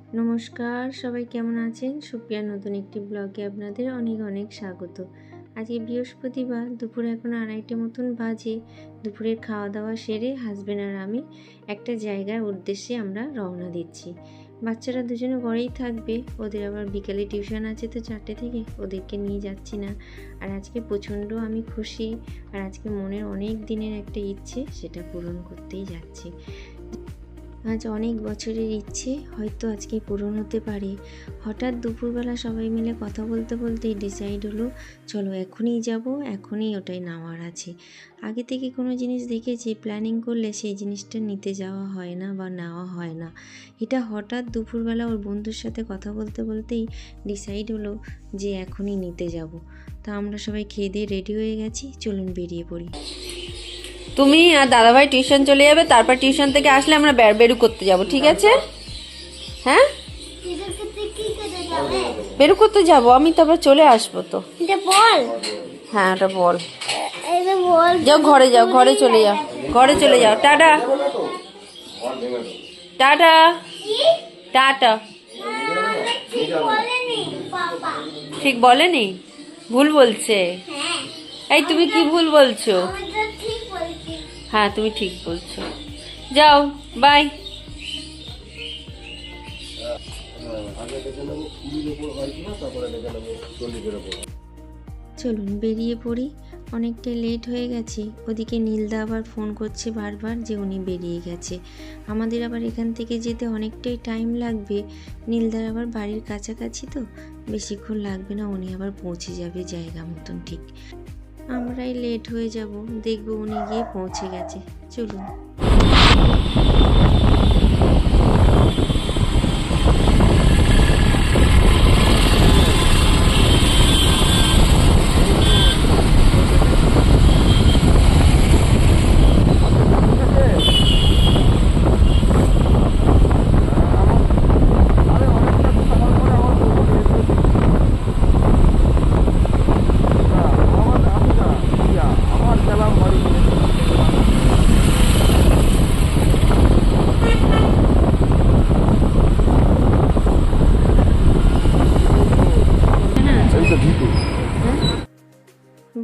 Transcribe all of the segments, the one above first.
নমস্কার, সবাই কেমন আছেন? সুপ্রিয়ার নতুন একটি ব্লগে আপনাদের অনেক অনেক স্বাগত। আজকে বৃহস্পতিবার, দুপুর এখন 2:30 মতন বাজে। দুপুরের খাওয়া দাওয়া সেরে হাজব্যান্ড আর আমি একটা জায়গার উদ্দেশ্যে আমরা রওনা দিচ্ছি। বাচ্চারা দুজনে ঘরেই থাকবে, ওদের আবার বিকালে টিউশন আছে, তো 4টে থেকে ওদেরকে নিয়ে যাচ্ছি না। আর আজকে প্রচণ্ড আমি খুশি, আর আজকে মনের অনেক দিনের একটা ইচ্ছে, সেটা পূরণ করতেই যাচ্ছি। আজ অনেক বছরের ইচ্ছে হয়তো আজকে পূরণ হতে পারে। হঠাৎ দুপুরবেলা সবাই মিলে কথা বলতে বলতেই ডিসাইড হলো, চলো এখনই যাব, এখনই ওটাই নেওয়ার আছে। আগে থেকে কোনো জিনিস দেখেছি, প্ল্যানিং করলে সেই জিনিসটা নিতে যাওয়া হয় না বা নেওয়া হয় না। এটা হঠাৎ দুপুরবেলা ওর বন্ধুর সাথে কথা বলতে বলতেই ডিসাইড হলো যে এখনই নিতে যাব। তা আমরা সবাই খেয়ে দিয়ে রেডি হয়ে গেছি, চলুন বেরিয়ে পড়ি। তুমি আর দাদাভাই টিউশন চলে যাবে, তারপর টিউশন থেকে আসলে আমরা বেরু করতে যাব, ঠিক আছে? হ্যাঁ, বেরু করতে যাব আমি, তারপর চলে আসবো। তো বল। হ্যাঁ, ওটা বল। বল, যাও ঘরে, যাও ঘরে চলে যাও, ঘরে চলে যাও। Tata tata tata. ঠিক বলেনি, ভুল বলছে। এই তুমি কি ভুল বলছো? হ্যাঁ, তুমি ঠিক বলছো। যাও, বাই। চলুন বেরিয়ে পড়ি, অনেকটাই লেট হয়ে গেছে। ওদিকে নীলদা আবার ফোন করছে বারবার যে উনি বেরিয়ে গেছে। আমাদের আবার এখান থেকে যেতে অনেকটাই টাইম লাগবে। নীলদার আবার বাড়ির কাছাকাছি, তো বেশিক্ষণ লাগবে না, উনি আবার পৌঁছে যাবে জায়গা মতন ঠিক। আমরাই লেট হয়ে যাব, দেখবো উনি গিয়ে পৌঁছে গেছে। চলুন।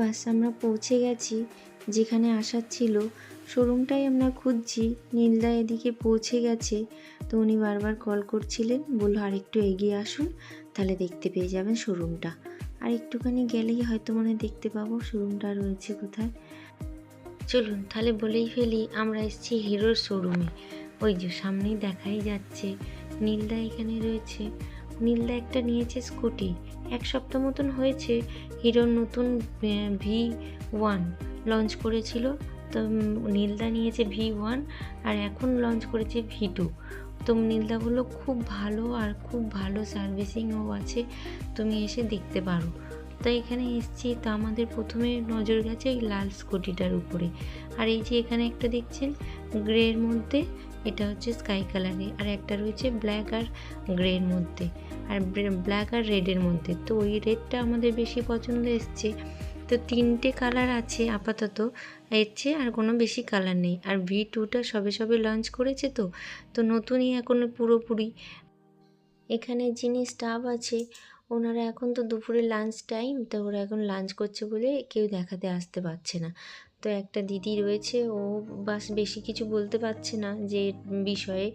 বাস আমরা পৌঁছে গেছি যেখানে আসার ছিল। শোরুমটাই আমরা খুঁজছি। নীলদা এদিকে পৌঁছে গেছে, তো উনি বারবার কল করছিলেন, বললো আর একটু এগিয়ে আসুন, তাহলে দেখতে পেয়ে যাবেন শোরুমটা। আর একটুখানি গেলেই হয়তো মনে দেখতে পাবো শোরুমটা রয়েছে কোথায়। চলুন তাহলে বলেই ফেলি, আমরা এসেছি হিরোর শোরুমে। ওই যে সামনেই দেখাই যাচ্ছে নীলদা এখানে রয়েছে। নীলদা একটা নিয়েছে স্কুটি, 1 সপ্তাহ মতন হয়েছে। হিরোর নতুন V1 লঞ্চ করেছিল, তো নীলদা নিয়েছে V1, আর এখন লঞ্চ করেছে V2। তো নীলদা বললো খুব ভালো, আর খুব ভালো সার্ভিসিংও আছে, তুমি এসে দেখতে পারো। তো এখানে এসেছি, তো আমাদের প্রথমে নজর গেছে এই লাল স্কুটিটার উপরে। আর এই যে এখানে একটা দেখছেন গ্রের মধ্যে, এটা হচ্ছে স্কাই কালারে, আর একটা রয়েছে ব্ল্যাক আর গ্রের মধ্যে, আর ব্ল্যাক আর রেডের মধ্যে। তো ওই রেডটা আমাদের বেশি পছন্দ এসছে। তো 3টে কালার আছে আপাতত এসছে, আর কোনো বেশি কালার নেই। আর V2টা সবে সবে লঞ্চ করেছে, তো নতুনই এখনো পুরোপুরি। এখানে যিনি স্টাফ আছে ওনারা এখন তো দুপুরে লাঞ্চ টাইম, তো ওরা এখন লাঞ্চ করছে বলে কেউ দেখাতে আসতে পারছে না। তো একটা দিদি রয়েছে, ও বাস বেশি কিছু বলতে পারছে না যে বিষয়ে,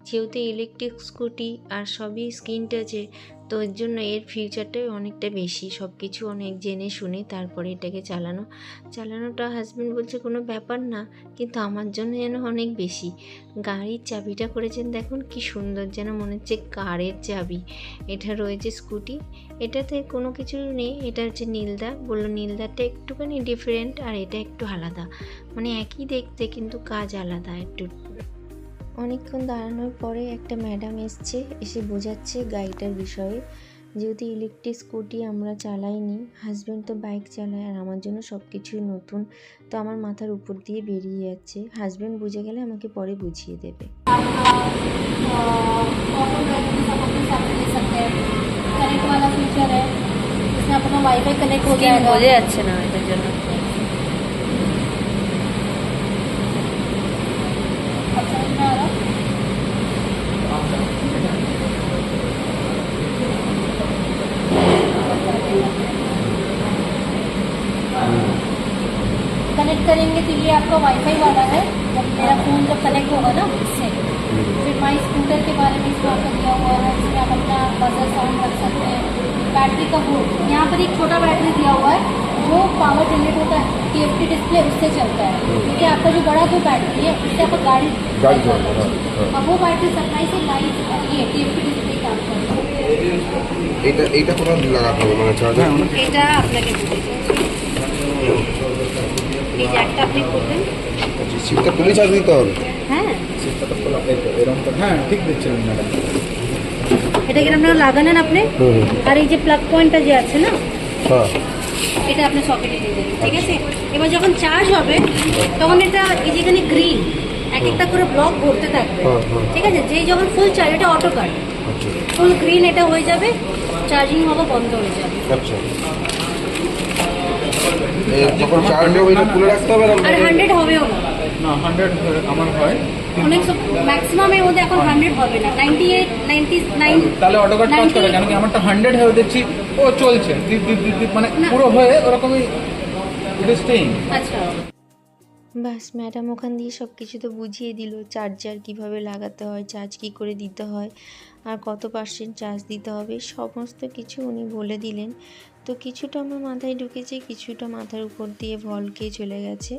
যেহেতু ইলেকট্রিক স্কুটি আর সবই স্ক্রিন টাচে, তো এর জন্য এর ফিউচারটাই অনেকটা বেশি, সব কিছু অনেক জেনে শুনে তারপরে এটাকে চালানোটা হাজব্যান্ড বলছে কোনো ব্যাপার না, কিন্তু আমার জন্য যেন অনেক বেশি। গাড়ির চাবিটা করেছেন দেখুন কি সুন্দর, যেন মনে হচ্ছে কারের চাবি। এটা রয়েছে স্কুটি, এটাতে কোনো কিছু নেই। এটা হচ্ছে নীলদা, বললো নীলদাটা একটুখানি ডিফারেন্ট, আর এটা একটু আলাদা, মানে একই দেখতে কিন্তু কাজ আলাদা একটু। অনেকক্ষণ দাঁড়ানোর পরে একটা ম্যাডাম এসে বোঝাচ্ছে গাড়িটার বিষয়ে। যেহেতু ইলেকট্রিক স্কুটি আমরা চালাইনি, হাজব্যান্ড তো বাইক চালায়, আর আমার জন্য সব কিছুই নতুন, তো আমার মাথার উপর দিয়ে বেরিয়ে যাচ্ছে। হাজব্যান্ড বুঝে গেলে আমাকে পরে বুঝিয়ে দেবে। বোঝা যাচ্ছে না এটার জন্য। करेंगे तो ये आपका वाईफाई वाला है, जब मेरा फ़ोन जब कनेक्ट होगा ना इससे। फिर माई स्कूटर के बारे में इसमें आपको दिया हुआ है, इसमें आप अपना बजर साउंड रख सकते हैं। बैटरी का बोर्ड, यहाँ पर एक छोटा बैटरी दिया हुआ है जो पावर जनरेट होता है TFT डिस्प्ले उससे चलता है, क्योंकि आपका जो बड़ा जो बैटरी है उससे आपका गाड़ी चलता है। और वो बैटरी सप्लाई से लाइट ये TFT डिस्प्ले काम करता है। এইটা কোথাও লাগাতে হবে মানে চার্জার? এটা আপনাকে বলেছি, এই জ্যাকটা আপনি করবেন। সিটটা খুলে চার্জ দিতে হবে? হ্যাঁ, হ্যাঁ ঠিক দিচ্ছেন ম্যাডাম। এটা কি আপনারা লাগালেন আপনি, আর এই যে প্লাগ পয়েন্টটা যে আছে না হ্যাঁ। এটা আপনি সকেটে দিয়ে দেবেন, ঠিক আছে। এবার যখন চার্জ হবে তখন এটা এই যেখানে গ্রিন এক একটা করে ব্লক ভরতে থাকবে, ঠিক আছে। যেই যখন ফুল চার্জ, এটা অটো কাট, ফুল গ্রিন এটা হয়ে যাবে, চার্জিং হওয়া বন্ধ হয়ে যাবে। আচ্ছা, যখন চার্জ হবে এটা খুলে রাখতে হবে না? আর 100 হবেও না, না 100 আমার হয়। অনেক ম্যাক্সিমাম এর মধ্যে এখন 100 হবে না, 98 99। তাহলে অটো কাট কাজ করে, কেন কি আমারটা 100 হয়ে দেখছি ও চলছে দিপ দিপ দিপ দিপ, মানে পুরো হয়ে ওরকমই ইট ইজ স্টেইং। আচ্ছা, বাস ম্যাডাম ওখান দিয়ে সব কিছু তো বুঝিয়ে দিল, চার্জার কিভাবে লাগাতে হয়, চার্জ কী করে দিতে হয়, আর কত % চার্জ দিতে হবে, সমস্ত কিছু উনি বলে দিলেন। তো কিছুটা আমার মাথায় ঢুকেছে, কিছুটা মাথার উপর দিয়ে ভলকে চলে গেছে।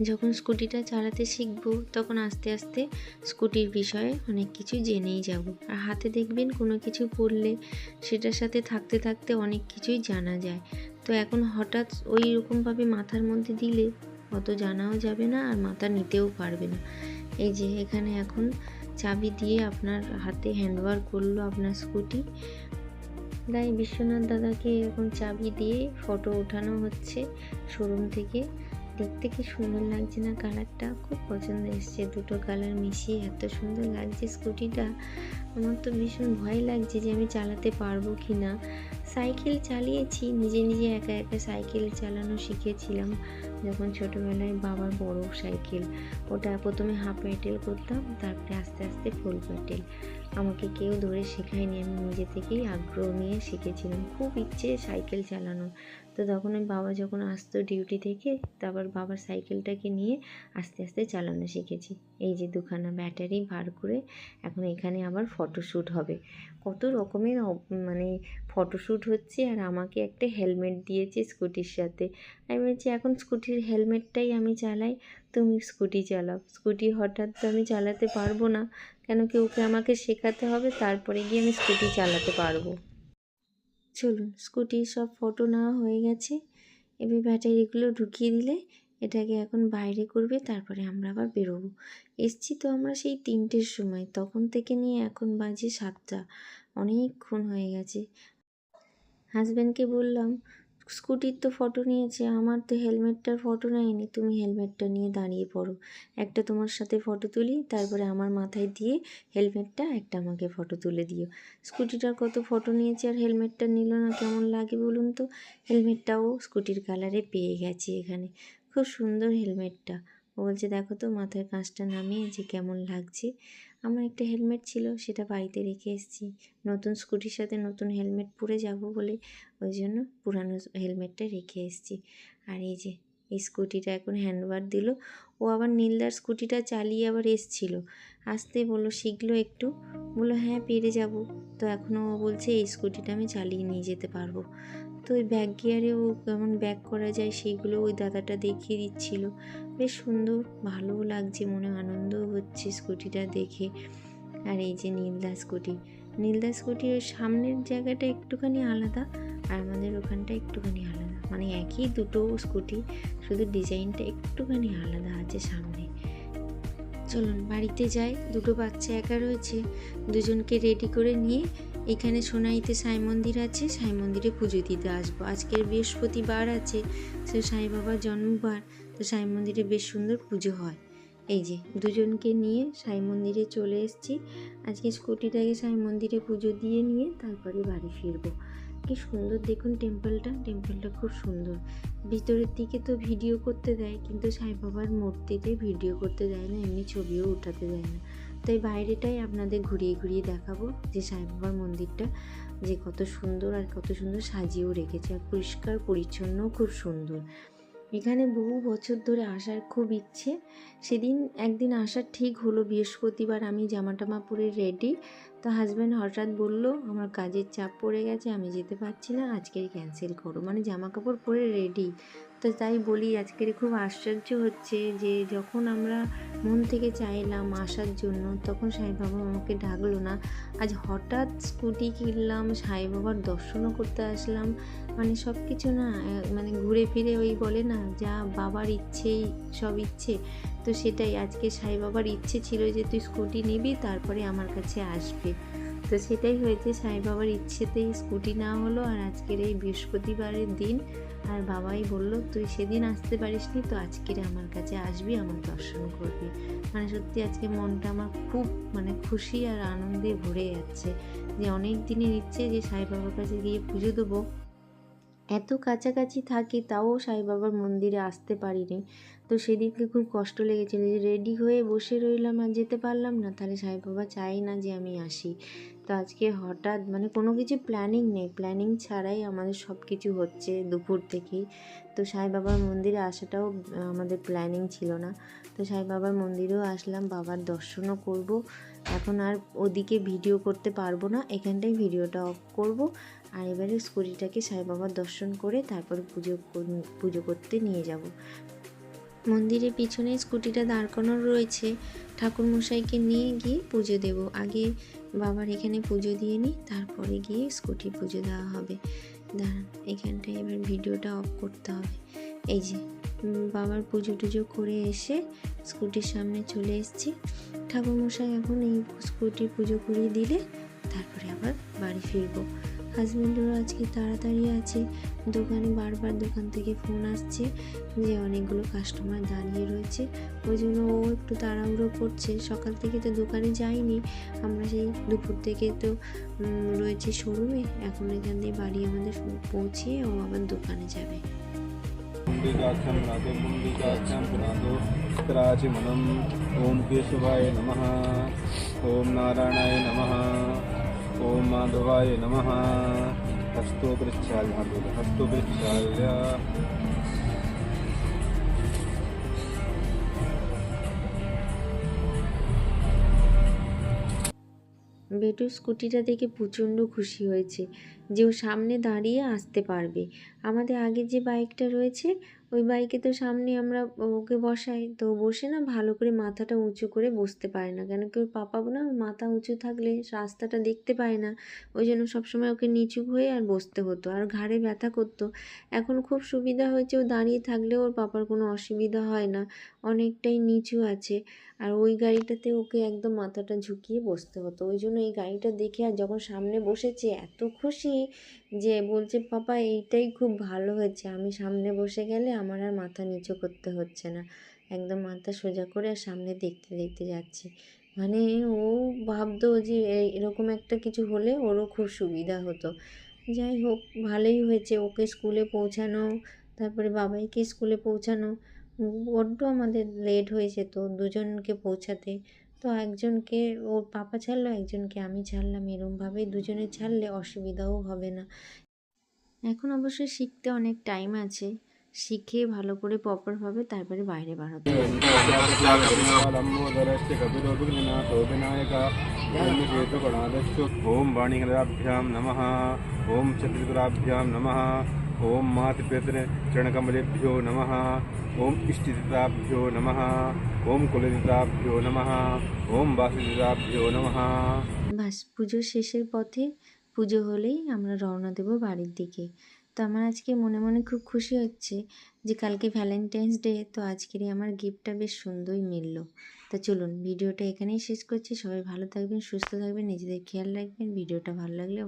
যখন স্কুটিটা চালাতে শিখবো তখন আস্তে আস্তে স্কুটির বিষয়ে অনেক কিছু জেনেই যাব। আর হাতে দেখবেন কোনো কিছু পড়লে সেটার সাথে থাকতে থাকতে অনেক কিছুই জানা যায়। তো এখন হঠাৎ ওই রকমভাবে মাথার মধ্যে দিলে অত জানাও যাবে না আর মাথা নিতেও পারবে না। এই যে এখানে এখন চাবি দিয়ে আপনার হাতে হ্যান্ডওভার করলো আপনার স্কুটি। তাই বিশ্বনাথ দাদাকে এখন চাবি দিয়ে ফটো ওঠানো হচ্ছে শোরুম থেকে। দেখতে কি সুন্দর লাগছে না, কালারটা খুব পছন্দ এসছে, দুটো কালার মিশিয়ে এত সুন্দর লাগছে স্কুটিটা। আমার তো ভীষণ ভয় লাগছে যে আমি চালাতে পারবো কি না। সাইকেল চালিয়েছি, নিজে নিজে একা একা সাইকেল চালানো শিখেছিলাম যখন ছোটোবেলায়, বাবার বড় সাইকেল, ওটা প্রথমে হাফ প্যাডেল করতাম, তারপরে আস্তে আস্তে ফুল প্যাডেল। আমাকে কেউ ধরে শেখায়নি, আমি নিজে থেকেই আগ্রহ নিয়ে শিখেছিলাম, খুব ইচ্ছে সাইকেল চালানোর। তো তখন ওই বাবা যখন আসতো ডিউটি থেকে, তারপর বাবার সাইকেলটাকে নিয়ে আস্তে আস্তে চালানো শিখেছি। এই যে দুখানা ব্যাটারি বার করে এখন এখানে আবার ফটোশ্যুট হবে, কত রকমের মানে ফটোশ্যুট হচ্ছে। আর আমাকে একটা হেলমেট দিয়েছে স্কুটির সাথে। আমি বলছি এখন স্কুটির হেলমেটটাই আমি চালাই, তুমি স্কুটি চালাও। স্কুটি হঠাৎ তো আমি চালাতে পারবো না, কেন কি ওকে আমাকে শেখাতে হবে, তারপরে গিয়ে আমি স্কুটি চালাতে পারবো। চলুন, স্কুটির সব ফটো নেওয়া হয়ে গেছে, এবার ব্যাটারিগুলো ঢুকিয়ে দিলে এটাকে এখন বাইরে করবে, তারপরে আমরা আবার বেরোবো। এসছি তো আমরা সেই 3টের সময়, তখন থেকে নিয়ে এখন বাজে 7টা, অনেকক্ষণ হয়ে গেছে। হাজব্যান্ডকে বললাম স্কুটির তো ফটো নিয়েছে, আমার তো হেলমেটটার ফটো নেয়নি, তুমি হেলমেটটা নিয়ে দাঁড়িয়ে পড়ো, একটা তোমার সাথে ফটো তুলি, তারপরে আমার মাথায় দিয়ে হেলমেটটা একটা আমাকে ফটো তুলে দিও। স্কুটিটার কত ফটো নিয়েছে আর হেলমেটটা নিল না, কেমন লাগে বলুন তো। হেলমেটটাও স্কুটির কালারে পেয়ে গেছে এখানে, খুব সুন্দর হেলমেটটা। ও বলছে দেখো তো মাথার কাঁচটা নামিয়ে যে কেমন লাগছে। আমার একটা হেলমেট ছিল, সেটা বাড়িতে রেখে এসেছি, নতুন স্কুটির সাথে নতুন হেলমেট পরে যাব বলে ওই জন্য পুরানো হেলমেটটা রেখে এসেছি। আর এই যে এই স্কুটিটা এখন হ্যান্ডওভার দিল, ও আবার নীলদার স্কুটিটা চালিয়ে আবার এসছিল, আসতে বললো শিখলো একটু, বললো হ্যাঁ পেরে যাব। তো এখনও ও বলছে এই স্কুটিটা আমি চালিয়ে নিয়ে যেতে পারবো। তো ওই ব্যাক গিয়ারে ও কেমন ব্যাক করা যায় সেইগুলো ওই দাদাটা দেখিয়ে দিচ্ছিল, বেশ সুন্দর, ভালোও লাগছে, মনে আনন্দও হচ্ছে স্কুটিটা দেখে। আর এই যে নীলদা স্কুটির সামনের জায়গাটা একটুখানি আলাদা আর আমাদের ওখানটা একটুখানি আলাদা, মানে একই দুটো স্কুটি, শুধু ডিজাইনটা একটুখানি আলাদা আছে সামনে। চলুন বাড়িতে যাই, দুটো বাচ্চা একা রয়েছে, দুজনকে রেডি করে নিয়ে এখানে সোনাইতে সাই মন্দির আছে, সাই মন্দিরে পুজো দিতে আসবো। আজকের বৃহস্পতিবার আছে, সে সাই বাবার জন্মবার, তো সাই মন্দিরে বেশ সুন্দর পুজো হয়। এই যে দুজনকে নিয়ে সাই মন্দিরে চলে এসেছি, আজকে স্কুটিটাকে সাই মন্দিরে পুজো দিয়ে নিয়ে তারপরে বাড়ি ফিরবো। কি সুন্দর দেখুন টেম্পলটা খুব সুন্দর। ভিতরের দিকে তো ভিডিও করতে দেয়, কিন্তু সাই বাবার মূর্তিতে ভিডিও করতে দেয় না, এমনি ছবিও উঠাতে দেয় না। তাই বাইরেটাই আপনাদের ঘুরিয়ে ঘুরিয়ে দেখাবো যে সাই বাবার মন্দিরটা যে কত সুন্দর, আর কত সুন্দর সাজিয়েও রেখেছে, আর পরিষ্কার পরিচ্ছন্ন খুব সুন্দর। এখানে বহু বছর ধরে আসার খুব ইচ্ছে। সেদিন একদিন আসার ঠিক হলো বৃহস্পতিবার, আমি জামা টামা পরে রেডি। তো হাজব্যান্ড হঠাৎ বলল আমার কাজের চাপ পড়ে গেছে, আমি যেতে পারছি না, আজকের ক্যান্সেল করো। মানে জামা কাপড় পরে রেডি। তো তাই বলি আজকের খুব আশ্চর্য হচ্ছে যে যখন আমরা মন থেকে চাইলাম আসার জন্য তখন সাই বাবা আমাকে ডাকলো না। আজ হঠাৎ স্কুটি কিনলাম, সাই বাবার দর্শনও করতে আসলাম। মানে সব কিছু না মানে ঘুরে ফিরে ওই বলে না যা বাবার ইচ্ছেই সব ইচ্ছে। তো সেটাই আজকে সাই বাবার ইচ্ছে ছিল যে তুই স্কুটি নিবি তারপরে আমার কাছে আসবে। তো সেটাই হয়েছে, সাই বাবার ইচ্ছেতেই স্কুটি নেওয়া হলো। আর আজকের এই বৃহস্পতিবারের দিন আর বাবাই বলল তুই সেদিন আসতে পারিসনি, তো আজকের আমার কাছে আসবি, আমার দর্শন করবি। মানে সত্যি আজকে মনটা আমার খুব মানে খুশি আর আনন্দে ভরে যাচ্ছে যে অনেক দিনের ইচ্ছে যে সাই বাবার কাছে গিয়ে পুজো দেবো। এত কাছাকাছি থাকি তাও সাই বাবার মন্দিরে আসতে পারিনি। তো সেদিনকে খুব কষ্ট লেগেছিল যে রেডি হয়ে বসে রইলাম আর যেতে পারলাম না, তাহলে সাই বাবা চাই না যে আমি আসি। তো আজকে হঠাৎ মানে কোনো কিছু প্ল্যানিং নেই, প্ল্যানিং ছাড়াই আমাদের সব কিছু হচ্ছে দুপুর থেকেই। তো সাই বাবার মন্দিরে আসাটাও আমাদের প্ল্যানিং ছিল না। তো সাই বাবার মন্দিরেও আসলাম, বাবার দর্শনও করব। এখন আর ওদিকে ভিডিও করতে পারবো না, এখানটাই ভিডিওটা অফ করব। আর এবারে স্কুটিটাকে সাই বাবার দর্শন করে তারপর পুজো করতে নিয়ে যাব। মন্দিরের পিছনে স্কুটিটা দাঁড় করানো রয়েছে, ঠাকুরমশাইকে নিয়ে গিয়ে পুজো দেব। আগে বাবার এখানে পুজো দিয়ে নিই, তারপরে গিয়ে স্কুটি পুজো দেওয়া হবে। দাঁড়ান এখানটায় এবার ভিডিওটা অফ করতে হবে। এই যে বাবার পুজো টুজো করে এসে স্কুটির সামনে চলে এসেছি। ঠাকুরমশাই এখন এই স্কুটির পুজো করিয়ে দিলে তারপরে আবার বাড়ি ফিরবো। হাজব্যান্ডেরও আজকে তাড়াতাড়ি আছে, দোকানে বারবার দোকান থেকে ফোন আসছে যে অনেকগুলো কাস্টমার দাঁড়িয়ে রয়েছে, ওই জন্য ও একটু তাড়াহুড়ো করছে। সকাল থেকে তো দোকানে যাইনি আমরা, সেই দুপুর থেকে তো রয়েছে শোরুমে। এখন এখান দিয়ে বাড়ি আমাদের পৌঁছিয়ে ও আবার দোকানে যাবে। पुण्डिकाक्षं राधो पुण्डिकाक्षं पुराधो उत्तराचिमनम् ॐ केशवाय नमः, ॐ नारायणाय नमः, ॐ माधवाय नमः। हस्तो प्रक्षाल्य हस्तो प्रक्षाल्य। বেটু স্কুটিটা দেখে প্রচণ্ড খুশি হয়েছে যে ও সামনে দাঁড়িয়ে আসতে পারবে। আমাদের আগে যে বাইকটা রয়েছে ওই বাইকে তো সামনে আমরা ওকে বসাই, তো বসে না ভালো করে মাথাটা উঁচু করে বসতে পারে না, কেন কি ওর পাপা না মাথা উঁচু থাকলে রাস্তাটা দেখতে পায় না, ওই জন্য সবসময় ওকে নিচু হয়ে আর বসতে হতো আর ঘাড়ে ব্যথা করতো। এখন খুব সুবিধা হয়েছে, ও দাঁড়িয়ে থাকলেও ওর পাপার কোনো অসুবিধা হয় না, অনেকটাই নিচু আছে। আর ওই গাড়িটাতে ওকে একদম মাথাটা ঝুঁকিয়ে বসতে হতো, ওই জন্য এই গাড়িটা দেখে আর যখন সামনে বসেছে এত খুশি যে বলছে পাপা এইটাই খুব ভালো হয়েছে, আমি সামনে বসে গেলে আমার আর মাথা নিচু করতে হচ্ছে না, একদম মাথা সোজা করে আর সামনে দেখতে দেখতে যাচ্ছি। মানে ও ভাবতো যে এরকম একটা কিছু হলে ওরও খুব সুবিধা হতো। যাই হোক ভালোই হয়েছে, ওকে স্কুলে পৌঁছানো তারপরে বাবাইকে স্কুলে পৌঁছানো। বড্ড আমাদের লেট হয়েছে তো দুজনকে পৌঁছাতে, তো একজনকে ওর পাপা ছাড়লো, একজনকে আমি ছাড়লাম, এরমভাবেই দুজনে ছাড়লে অসুবিধাও হবে না। এখন অবশ্য শিখতে অনেক টাইম আছে, শিখে ভালো করে প্রপারভাবে তারপরে বাইরে বার হতে হবে। लम्बोदरस्य कपिलो विघ्ननाथो विनायकः धूमकेतुगणाधश्च ॐ वाणीगलाभ्यां नमः, ॐ चतुर्गुराभ्यां नमः, ॐ मातृपितृचरणकमलेभ्यो नमः, ॐ इष्टदिताभ्यो नमः, ॐ कुलदिताभ्यो नमः, ॐ वासुदिताभ्यो नमः। বাস পুজো শেষের পথে, পুজো হলেই আমরা রওনা দেবো বাড়ির দিকে। তো আমার আজকে মনে মনে খুব খুশি হচ্ছে যে কালকে ভ্যালেন্টাইন্স ডে, তো আজকেরই আমার গিফটটা বেশ সুন্দরই মিলল। তো চলুন ভিডিওটা এখানেই শেষ করছি, সবাই ভালো থাকবেন, সুস্থ থাকবেন, নিজেদের খেয়াল রাখবেন। ভিডিওটা ভালো লাগলে